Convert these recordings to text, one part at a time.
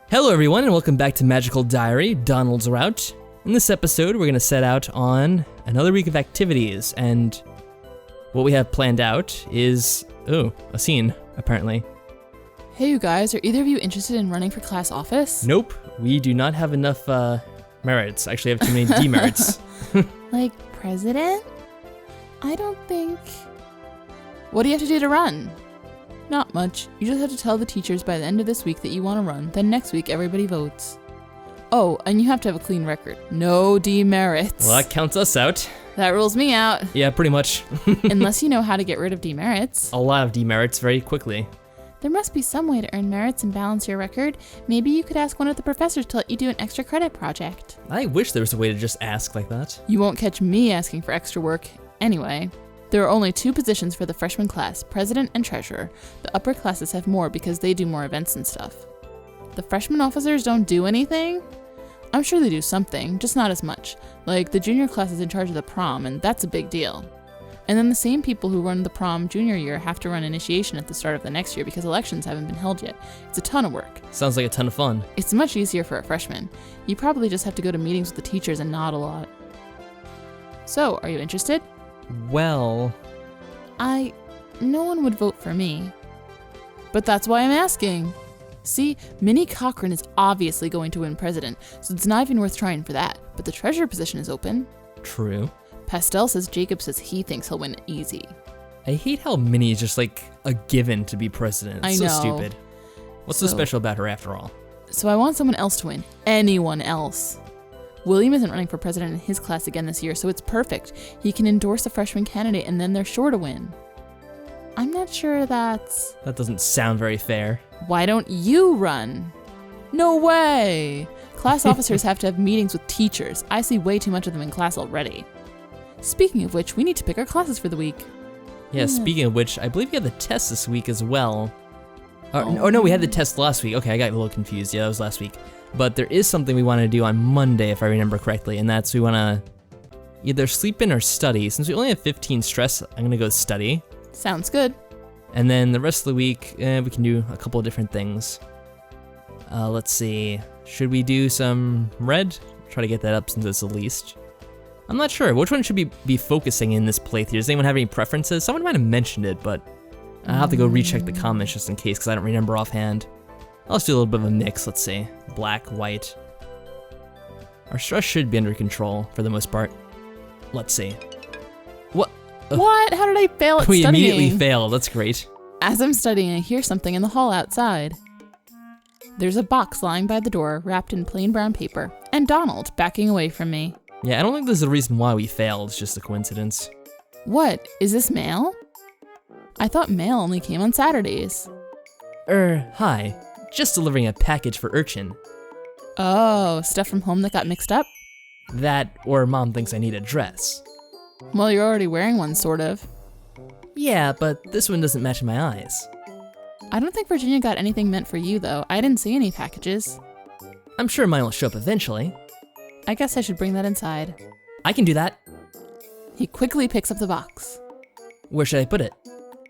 Hello everyone and welcome back to Magical Diary, Donald's Route. In this episode we're going to set out on another week of activities, and what we have planned out is, a scene, apparently. Hey you guys, are either of you interested in running for class office? Nope, we do not have enough merits. Actually, I have too many demerits. Like president? I don't think... What do you have to do to run? Not much. You just have to tell the teachers by the end of this week that you want to run, then next week everybody votes. Oh, and you have to have a clean record. No demerits. Well, that counts us out. That rules me out. Yeah, pretty much. Unless you know how to get rid of demerits. A lot of demerits very quickly. There must be some way to earn merits and balance your record. Maybe you could ask one of the professors to let you do an extra credit project. I wish there was a way to just ask like that. You won't catch me asking for extra work. Anyway, there are only 2 positions for the freshman class, president and treasurer. The upper classes have more because they do more events and stuff. The freshman officers don't do anything? I'm sure they do something, just not as much. Like, the junior class is in charge of the prom, and that's a big deal. And then the same people who run the prom junior year have to run initiation at the start of the next year because elections haven't been held yet. It's a ton of work. Sounds like a ton of fun. It's much easier for a freshman. You probably just have to go to meetings with the teachers and nod a lot. So, are you interested? Well... No one would vote for me. But that's why I'm asking. See, Minnie Cochran is obviously going to win president, so it's not even worth trying for that. But the treasurer position is open. True. Pastel says Jacob says he thinks he'll win easy. I hate how Minnie is just like a given to be president. It's so stupid. What's so special about her after all? So I want someone else to win. Anyone else. William isn't running for president in his class again this year, so it's perfect. He can endorse a freshman candidate and then they're sure to win. I'm not sure that's... That doesn't sound very fair. Why don't you run? No way! Class officers have to have meetings with teachers. I see way too much of them in class already. Speaking of which, we need to pick our classes for the week. Yeah, speaking of which, I believe we had the test this week as well. No, we had the test last week. Okay, I got a little confused. Yeah, that was last week. But there is something we want to do on Monday, if I remember correctly, and that's we want to either sleep in or study. Since we only have 15 stress, I'm going to go study. Sounds good. And then the rest of the week, we can do a couple of different things. Let's see. Should we do some red? Try to get that up since it's the least. I'm not sure. Which one should we be focusing in this playthrough? Does anyone have any preferences? Someone might have mentioned it, but I'll have to go recheck the comments just in case because I don't remember offhand. Let's do a little bit of a mix, let's see. Black, white. Our stress should be under control for the most part. Let's see. What? What? How did I fail at studying? We immediately failed, that's great. As I'm studying, I hear something in the hall outside. There's a box lying by the door, wrapped in plain brown paper, and Donald backing away from me. Yeah, I don't think there's a reason why we failed, it's just a coincidence. What? Is this mail? I thought mail only came on Saturdays. Hi. Just delivering a package for Urchin. Oh, stuff from home that got mixed up? That, or Mom thinks I need a dress. Well, you're already wearing one, sort of. Yeah, but this one doesn't match my eyes. I don't think Virginia got anything meant for you, though. I didn't see any packages. I'm sure mine will show up eventually. I guess I should bring that inside. I can do that. He quickly picks up the box. Where should I put it?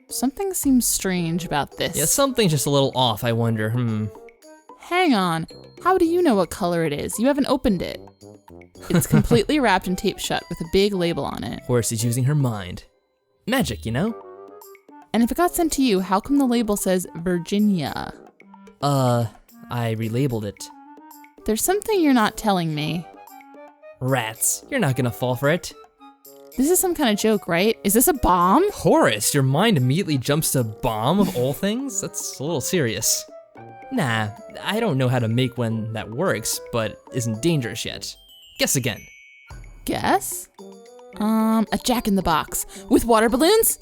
Something seems strange about this. Yeah, something's just a little off, I wonder, Hang on. How do you know what color it is? You haven't opened it. It's completely wrapped and taped shut with a big label on it. Horse is using her mind. Magic, you know? And if it got sent to you, how come the label says Virginia? I relabeled it. There's something you're not telling me. Rats, you're not gonna fall for it. This is some kind of joke, right? Is this a bomb? Horace, your mind immediately jumps to bomb of all things? That's a little serious. Nah, I don't know how to make one that works, but isn't dangerous yet. Guess again. Guess? A jack-in-the-box. With water balloons?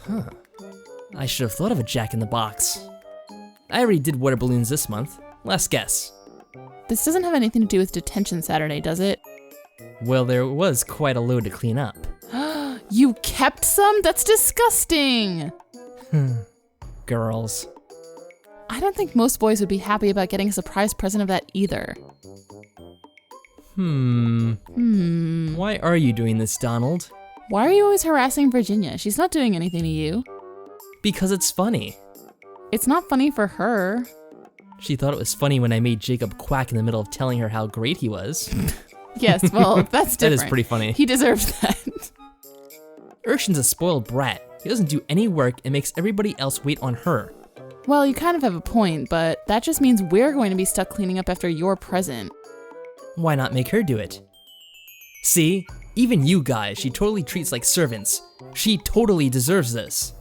Huh. I should have thought of a jack-in-the-box. I already did water balloons this month. Last guess. This doesn't have anything to do with detention Saturday, does it? Well, there was quite a load to clean up. You kept some? That's disgusting! Girls. I don't think most boys would be happy about getting a surprise present of that either. Why are you doing this, Donald? Why are you always harassing Virginia? She's not doing anything to you. Because it's funny. It's not funny for her. She thought it was funny when I made Jacob quack in the middle of telling her how great he was. Yes, well, that's different. That is pretty funny. He deserves that. Urshan's a spoiled brat. He doesn't do any work and makes everybody else wait on her. Well, you kind of have a point, but that just means we're going to be stuck cleaning up after your present. Why not make her do it? See? Even you guys, she totally treats like servants. She totally deserves this.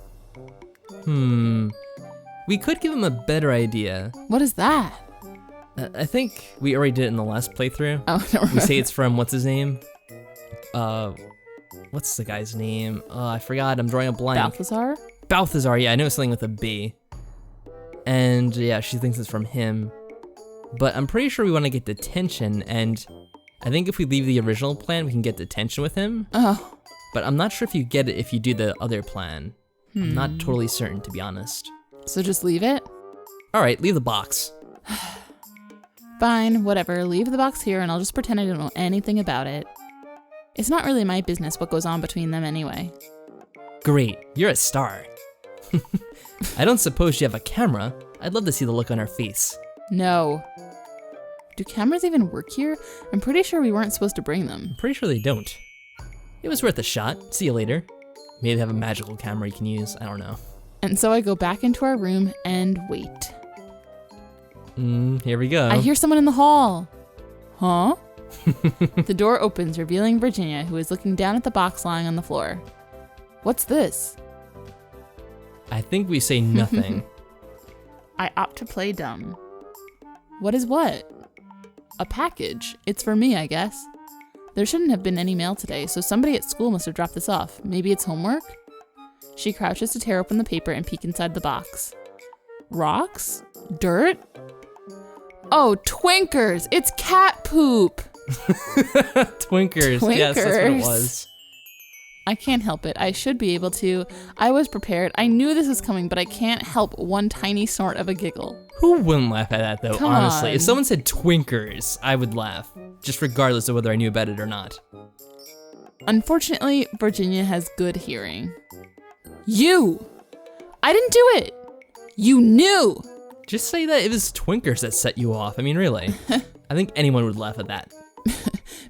We could give him a better idea. What is that? I think we already did it in the last playthrough. Oh, no. We say it's from, what's his name? What's the guy's name? I forgot, I'm drawing a blank. Balthazar, yeah, I know it's something with a B. And yeah, she thinks it's from him. But I'm pretty sure we want to get Detention, and I think if we leave the original plan, we can get Detention with him. Oh. But I'm not sure if you get it if you do the other plan. I'm not totally certain, to be honest. So just leave it? Alright, leave the box. Fine, whatever. Leave the box here and I'll just pretend I don't know anything about it. It's not really my business what goes on between them anyway. Great, you're a star. I don't suppose you have a camera. I'd love to see the look on her face. No. Do cameras even work here? I'm pretty sure we weren't supposed to bring them. I'm pretty sure they don't. It was worth a shot. See you later. Maybe they have a magical camera you can use. I don't know. And so I go back into our room and wait. Here we go. I hear someone in the hall. Huh? The door opens, revealing Virginia, who is looking down at the box lying on the floor. What's this? I think we say nothing. I opt to play dumb. What is what? A package. It's for me, I guess. There shouldn't have been any mail today, so somebody at school must have dropped this off. Maybe it's homework? She crouches to tear open the paper and peek inside the box. Rocks? Dirt? Oh, twinkers! It's cat poop! Twinkers. Yes, that's what it was. I can't help it. I should be able to. I was prepared. I knew this was coming, but I can't help one tiny snort of a giggle. Who wouldn't laugh at that, though, Come honestly? on. If someone said twinkers, I would laugh, just regardless of whether I knew about it or not. Unfortunately, Virginia has good hearing. You! I didn't do it! You knew! Just say that it was twinkers that set you off. I mean, really. I think anyone would laugh at that.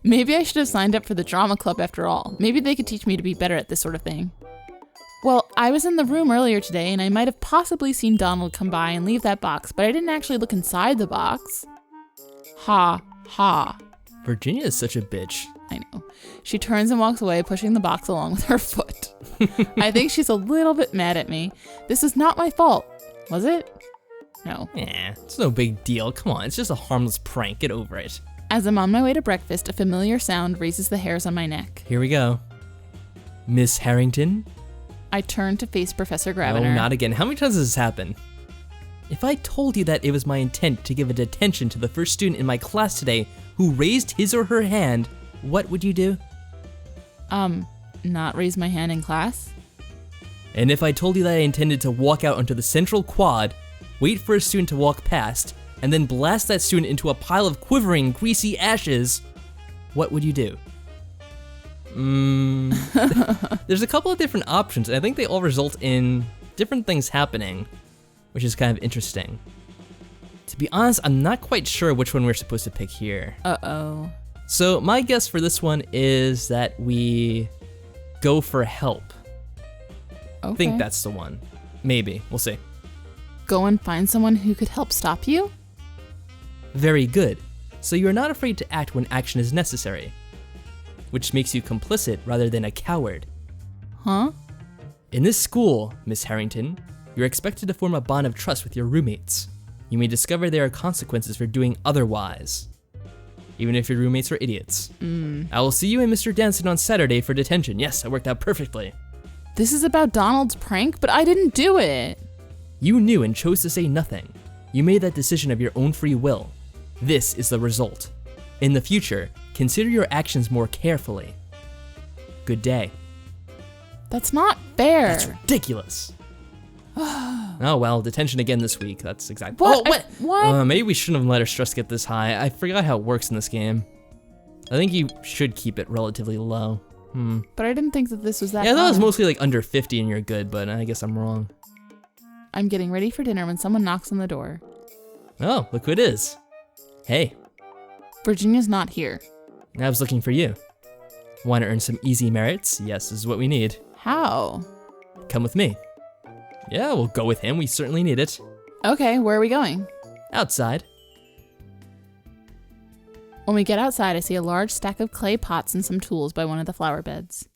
Maybe I should have signed up for the drama club after all. Maybe they could teach me to be better at this sort of thing. Well, I was in the room earlier today and I might have possibly seen Donald come by and leave that box, but I didn't actually look inside the box. Ha, ha. Virginia is such a bitch. I know. She turns and walks away, pushing the box along with her foot. I think she's a little bit mad at me. This is not my fault. Was it? No. Yeah, it's no big deal. Come on, it's just a harmless prank. Get over it. As I'm on my way to breakfast, a familiar sound raises the hairs on my neck. Here we go. Miss Harrington? I turn to face Professor Gra. No, not again. How many times has this happened? If I told you that it was my intent to give a detention to the first student in my class today who raised his or her hand, what would you do? Not raise my hand in class? And if I told you that I intended to walk out onto the central quad, wait for a student to walk past, and then blast that student into a pile of quivering, greasy ashes, what would you do? There's a couple of different options, and I think they all result in different things happening, which is kind of interesting. To be honest, I'm not quite sure which one we're supposed to pick here. Uh-oh. So my guess for this one is that we go for help. Okay. I think that's the one. Maybe. We'll see. Go and find someone who could help stop you? Very good. So you are not afraid to act when action is necessary, which makes you complicit rather than a coward. Huh? In this school, Miss Harrington, you're expected to form a bond of trust with your roommates. You may discover there are consequences for doing otherwise, even if your roommates are idiots. I will see you and Mr. Danson on Saturday for detention. Yes, that worked out perfectly. This is about Donald's prank, but I didn't do it. You knew and chose to say nothing. You made that decision of your own free will. This is the result. In the future, consider your actions more carefully. Good day. That's not fair. That's ridiculous. Oh well, detention again this week. That's exactly. What? Oh, what? What? Maybe we shouldn't have let our stress get this high. I forgot how it works in this game. I think you should keep it relatively low. But I didn't think that this was that Yeah, I thought it was high. mostly like under 50 and you're good, but I guess I'm wrong. I'm getting ready for dinner when someone knocks on the door. Oh, look who it is. Hey, Virginia's not here. I was looking for you. Want to earn some easy merits? Yes, this is what we need. How? Come with me. Yeah, we'll go with him. We certainly need it. Okay, where are we going? Outside. When we get outside, I see a large stack of clay pots and some tools by one of the flower beds.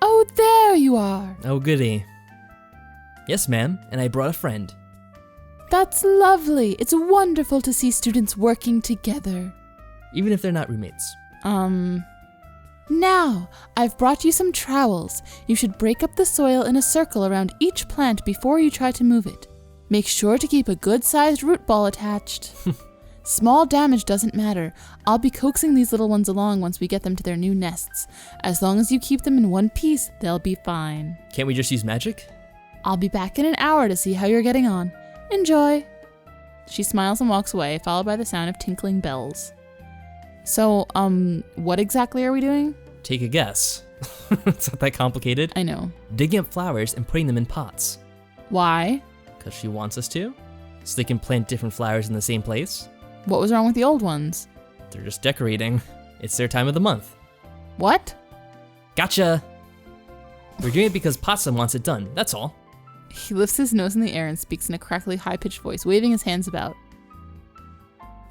Oh, there you are. Oh, goody. Yes, ma'am, and I brought a friend. That's lovely. It's wonderful to see students working together. Even if they're not roommates. Now, I've brought you some trowels. You should break up the soil in a circle around each plant before you try to move it. Make sure to keep a good-sized root ball attached. Small damage doesn't matter. I'll be coaxing these little ones along once we get them to their new nests. As long as you keep them in one piece, they'll be fine. Can't we just use magic? I'll be back in an hour to see how you're getting on. Enjoy. She smiles and walks away, followed by the sound of tinkling bells. So, what exactly are we doing? Take a guess. It's not that complicated. I know. Digging up flowers and putting them in pots. Why? Because she wants us to. So they can plant different flowers in the same place. What was wrong with the old ones? They're just decorating. It's their time of the month. What? Gotcha! We're doing it because Potsdam wants it done, that's all. He lifts his nose in the air and speaks in a crackly, high-pitched voice, waving his hands about.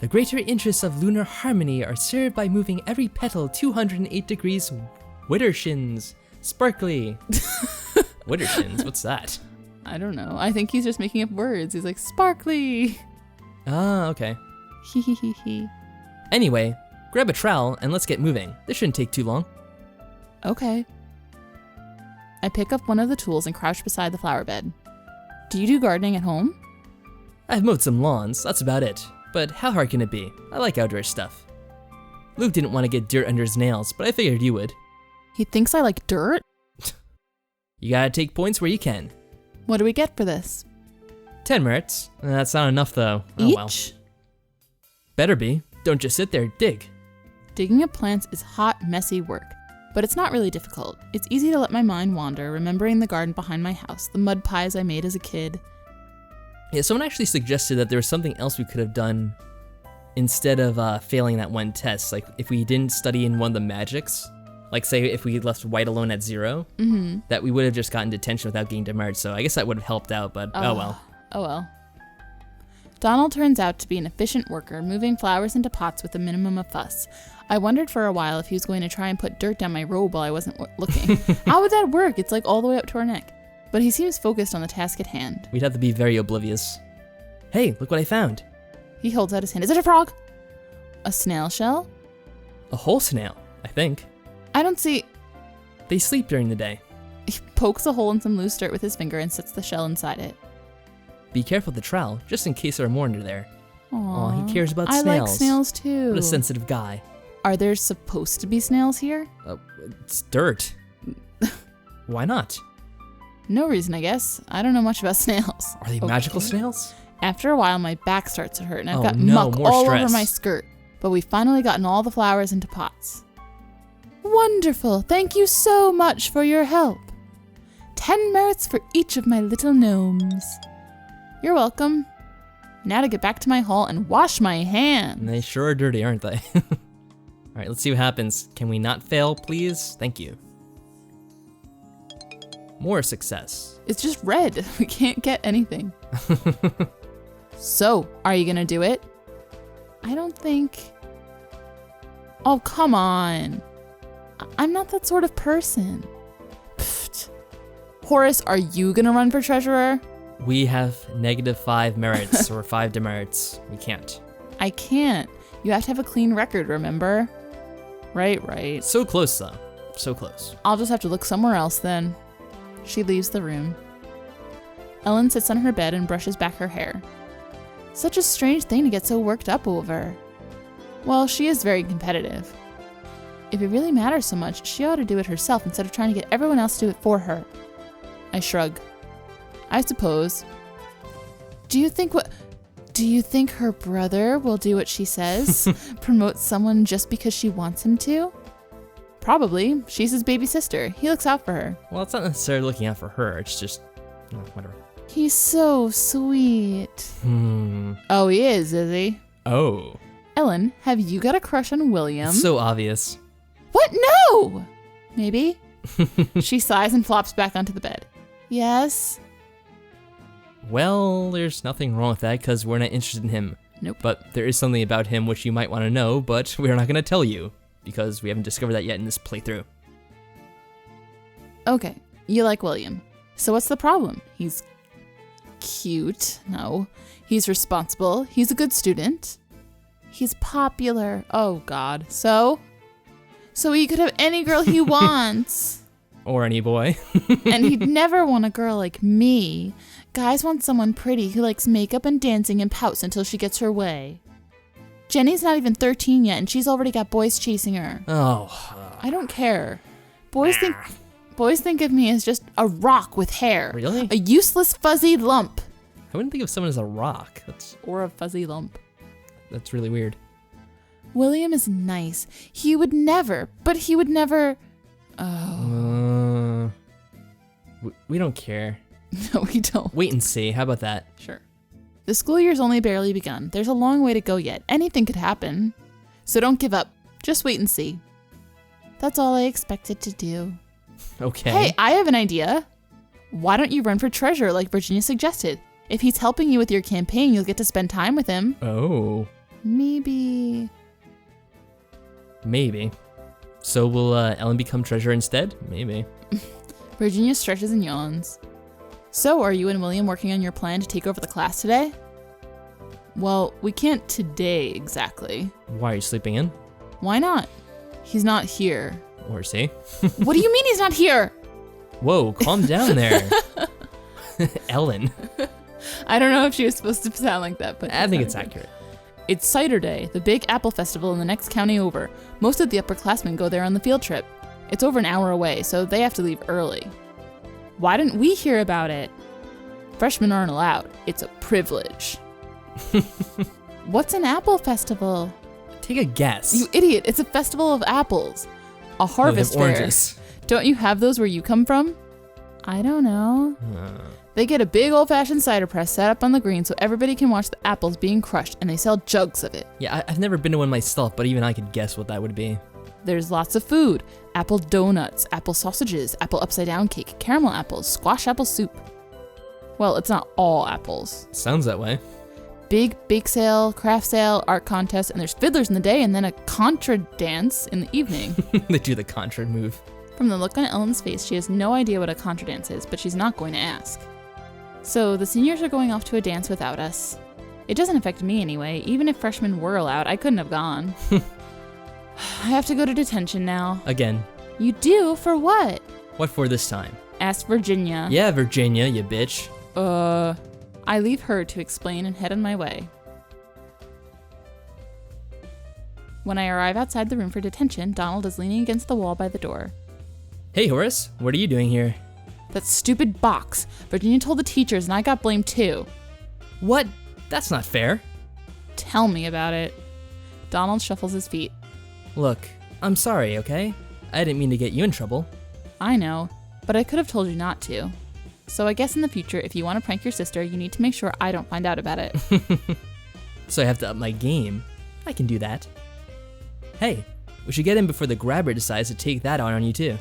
The greater interests of lunar harmony are served by moving every petal 208 degrees widdershins. Sparkly. Widdershins, what's that? I don't know. I think he's just making up words. He's like, sparkly. Ah, okay. Hee hee hee hee. Anyway, grab a trowel and let's get moving. This shouldn't take too long. Okay. I pick up one of the tools and crouch beside the flower bed. Do you do gardening at home? I've mowed some lawns, that's about it. But how hard can it be? I like outdoor stuff. Luke didn't want to get dirt under his nails, but I figured you would. He thinks I like dirt? You gotta take points where you can. What do we get for this? 10 merits. That's not enough though. Oh Each? well. Better be. Don't just sit there, dig. Digging up plants is hot, messy work. But it's not really difficult. It's easy to let my mind wander, remembering the garden behind my house, the mud pies I made as a kid. Yeah, someone actually suggested that there was something else we could have done instead of failing that one test. Like if we didn't study in one of the magics, like say if we left white alone at 0, that we would have just gotten detention without getting demerits. So I guess that would have helped out, but oh well. Oh well. Donald turns out to be an efficient worker, moving flowers into pots with a minimum of fuss. I wondered for a while if he was going to try and put dirt down my robe while I wasn't looking. How would that work? It's like all the way up to our neck. But he seems focused on the task at hand. We'd have to be very oblivious. Hey, look what I found. He holds out his hand. Is it a frog? A snail shell? A whole snail, I think. I don't see... They sleep during the day. He pokes a hole in some loose dirt with his finger and sets the shell inside it. Be careful with the trowel, just in case there are more under there. Aww, he cares about I snails. like snails too. What a sensitive guy. Are there supposed to be snails here? It's dirt. Why not? No reason, I guess. I don't know much about snails. Are they magical snails? After a while, my back starts to hurt and I've got no, muck more all stress. over my skirt. But we've finally gotten all the flowers into pots. Wonderful! Thank you so much for your help. 10 merits for each of my little gnomes. You're welcome. Now to get back to my hall and wash my hands. And they sure are dirty, aren't they? Alright, let's see what happens. Can we not fail, please? Thank you. More success. It's just red. We can't get anything. So, are you gonna do it? I don't think... Oh, come on. I'm not that sort of person. Pfft. Horace, are you gonna run for treasurer? We have -5 merits or 5 demerits. We can't. I can't. You have to have a clean record, remember? Right. So close, though. So close. I'll just have to look somewhere else then. She leaves the room. Ellen sits on her bed and brushes back her hair. Such a strange thing to get so worked up over. Well, she is very competitive. If it really matters so much, she ought to do it herself instead of trying to get everyone else to do it for her. I shrug. I suppose. Do you think her brother will do what she says? Promote someone just because she wants him to? Probably. She's his baby sister. He looks out for her. Well, it's not necessarily looking out for her. It's just, whatever. He's so sweet. Oh, he is he? Oh. Ellen, have you got a crush on William? It's so obvious. What? No! Maybe? She sighs and flops back onto the bed. Yes? Well, there's nothing wrong with that because we're not interested in him. Nope. But there is something about him which you might want to know, but we're not going to tell you because we haven't discovered that yet in this playthrough. Okay, you like William. So what's the problem? He's cute. No. He's responsible. He's a good student. He's popular. Oh, God. So he could have any girl he wants. Or any boy. And he'd never want a girl like me. Guys want someone pretty who likes makeup and dancing and pouts until she gets her way. Jenny's not even 13 yet, and she's already got boys chasing her. Oh. I don't care. Boys think of me as just a rock with hair. Really? A useless fuzzy lump. I wouldn't think of someone as a rock. Or a fuzzy lump. That's really weird. William is nice. He would never. Oh. We don't care. No, we don't. Wait and see. How about that? Sure. The school year's only barely begun. There's a long way to go yet. Anything could happen. So don't give up. Just wait and see. That's all I expected to do. Okay. Hey, I have an idea. Why don't you run for treasurer like Virginia suggested? If he's helping you with your campaign, you'll get to spend time with him. Oh. Maybe. So will Ellen become treasurer instead? Maybe. Virginia stretches and yawns. So, are you and William working on your plan to take over the class today? Well, we can't today exactly. Why are you sleeping in? Why not? He's not here. Or is he? What do you mean he's not here? Whoa, calm down there. Ellen. I don't know if she was supposed to sound like that, but I think it's accurate. It's Cider Day, the big apple festival in the next county over. Most of the upperclassmen go there on the field trip. It's over an hour away, so they have to leave early. Why didn't we hear about it? Freshmen aren't allowed. It's a privilege. What's an apple festival? Take a guess. You idiot, it's a festival of apples. A harvest fair. Oranges. Don't you have those where you come from? I don't know. They get a big old-fashioned cider press set up on the green so everybody can watch the apples being crushed, and they sell jugs of it. Yeah, I've never been to one myself, but even I could guess what that would be. There's lots of food. Apple donuts, apple sausages, apple upside-down cake, caramel apples, squash apple soup. Well, it's not all apples. Sounds that way. Big bake sale, craft sale, art contest, and there's fiddlers in the day and then a contra dance in the evening. They do the contra move. From the look on Ellen's face, she has no idea what a contra dance is, but she's not going to ask. So the seniors are going off to a dance without us. It doesn't affect me anyway. Even if freshmen were allowed, I couldn't have gone. I have to go to detention now. Again. You do? For what? What for this time? Ask Virginia. Yeah, Virginia, you bitch. I leave her to explain and head on my way. When I arrive outside the room for detention, Donald is leaning against the wall by the door. Hey, Horace, what are you doing here? That stupid box. Virginia told the teachers and I got blamed too. What? That's not fair. Tell me about it. Donald shuffles his feet. Look, I'm sorry, okay? I didn't mean to get you in trouble. I know, but I could have told you not to. So I guess in the future, if you want to prank your sister, you need to make sure I don't find out about it. So I have to up my game. I can do that. Hey, we should get in before the grabber decides to take that on you too.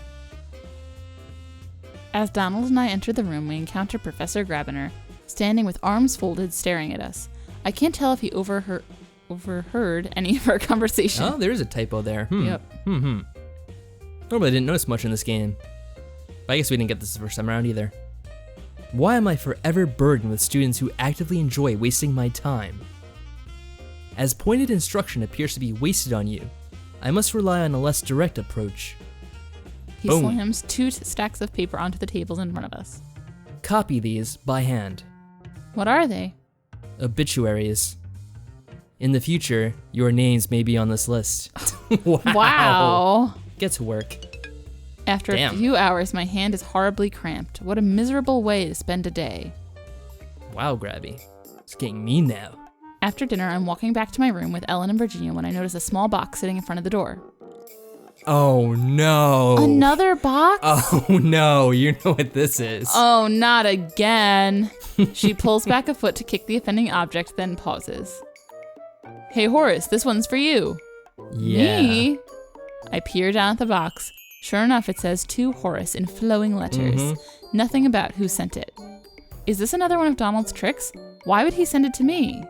As Donald and I enter the room, we encounter Professor Gra, standing with arms folded, staring at us. I can't tell if he overheard any of our conversation. Oh, there is a typo there. Yep. Normally I didn't notice much in this game. But I guess we didn't get this the first time around either. Why am I forever burdened with students who actively enjoy wasting my time? As pointed instruction appears to be wasted on you, I must rely on a less direct approach. He Boom. slams 2 stacks of paper onto the tables in front of us. Copy these by hand. What are they? Obituaries. In the future, your names may be on this list. Wow. Get to work. After Damn. a few hours, my hand is horribly cramped. What a miserable way to spend a day. Wow, Grabby. It's getting mean now. After dinner, I'm walking back to my room with Ellen and Virginia when I notice a small box sitting in front of the door. Oh no. Another box? Oh no, you know what this is. Oh, not again. She pulls back a foot to kick the offending object, then pauses. Hey Horace, this one's for you. Yeah. Me? I peer down at the box. Sure enough, it says to Horace in flowing letters. Nothing about who sent it. Is this another one of Donald's tricks? Why would he send it to me?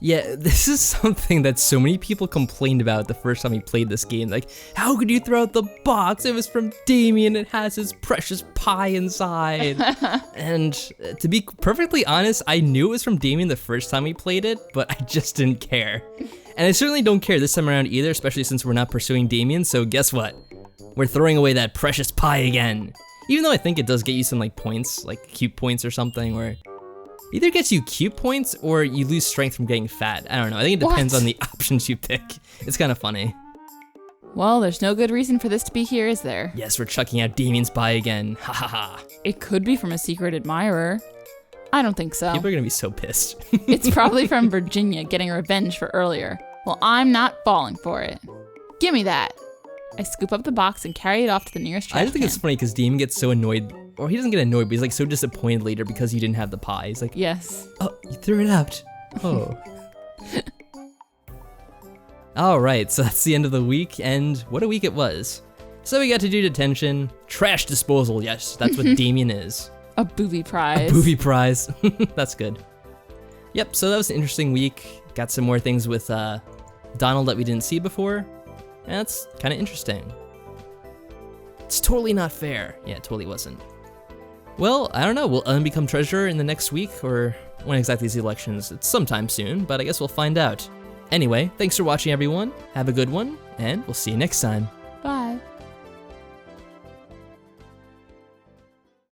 Yeah, this is something that so many people complained about the first time we played this game. Like, how could you throw out the box? It was from Damien. It has his precious pie inside. And to be perfectly honest, I knew it was from Damien the first time we played it, but I just didn't care. And I certainly don't care this time around either, especially since we're not pursuing Damien, so guess what? We're throwing away that precious pie again. Even though I think it does get you some like points, like cute points or something, where either gets you cute points or you lose strength from getting fat. I don't know, I think it depends on the options you pick. It's kind of funny. Well, there's no good reason for this to be here, is there? Yes, we're chucking out Damien's pie again, ha ha ha. It could be from a secret admirer. I don't think so. People are gonna be so pissed. It's probably from Virginia getting revenge for earlier. Well, I'm not falling for it. Give me that. I scoop up the box and carry it off to the nearest trash I just think can. it's funny because Damien gets so annoyed, or he doesn't get annoyed, but he's like so disappointed later because you didn't have the pie. He's like, Yes. oh, you threw it out. Oh. All right, so that's the end of the week, and what a week it was. So we got to do detention, trash disposal. Yes, that's what Damien is. A booby prize. A booby prize. That's good. Yep, so that was an interesting week. Got some more things with Donald that we didn't see before. And that's kind of interesting. It's totally not fair. Yeah, it totally wasn't. Well, I don't know. Will Ellen become treasurer in the next week? Or when exactly is the elections? It's sometime soon, but I guess we'll find out. Anyway, thanks for watching, everyone. Have a good one, and we'll see you next time.